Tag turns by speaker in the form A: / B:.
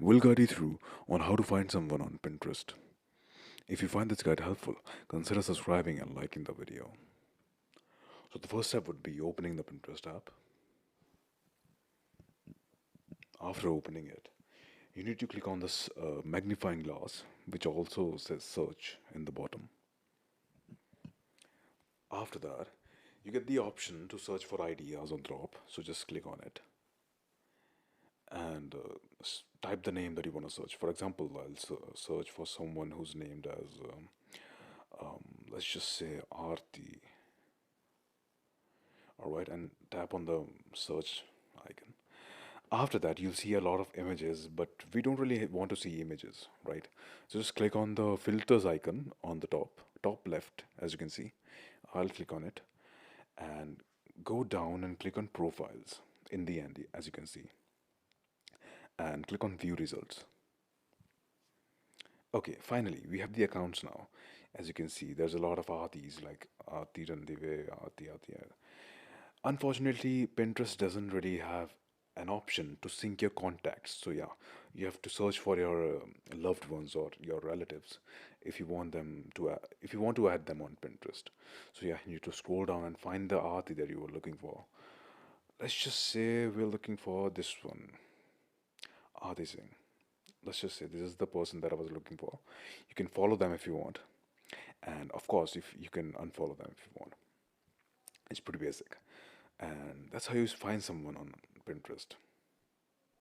A: we'll guide you through on how to find someone on Pinterest. If you find this guide helpful, consider subscribing and liking the video. So the first step would be opening the Pinterest app. After opening it, you need to click on this magnifying glass, which also says search in the bottom. After that, you get the option to search for ideas on top, so just click on it and type the name that you want to search. For example, I'll search for someone who's named as, let's just say, Arti. Alright, and tap on the search icon. After that, you'll see a lot of images, but we don't really want to see images, right? So just click on the filters icon on the top left, as you can see. I'll click on it and go down and click on profiles in the end, as you can see, and click on view results. Okay, finally, we have the accounts now. As you can see, there's a lot of Aartis like Aarti Randive, Aarti. Unfortunately, Pinterest doesn't really have an option to sync your contacts. So yeah, you have to search for your loved ones or your relatives if you want them to if you want to add them on Pinterest. So yeah, you need to scroll down and find the Aarti that you were looking for. Let's just say we're looking for this one, Aarti Singh. Let's just say this is the person that I was looking for. You can follow them if you want, and of course, if you can unfollow them if you want. It's pretty basic, and that's how you find someone on Pinterest.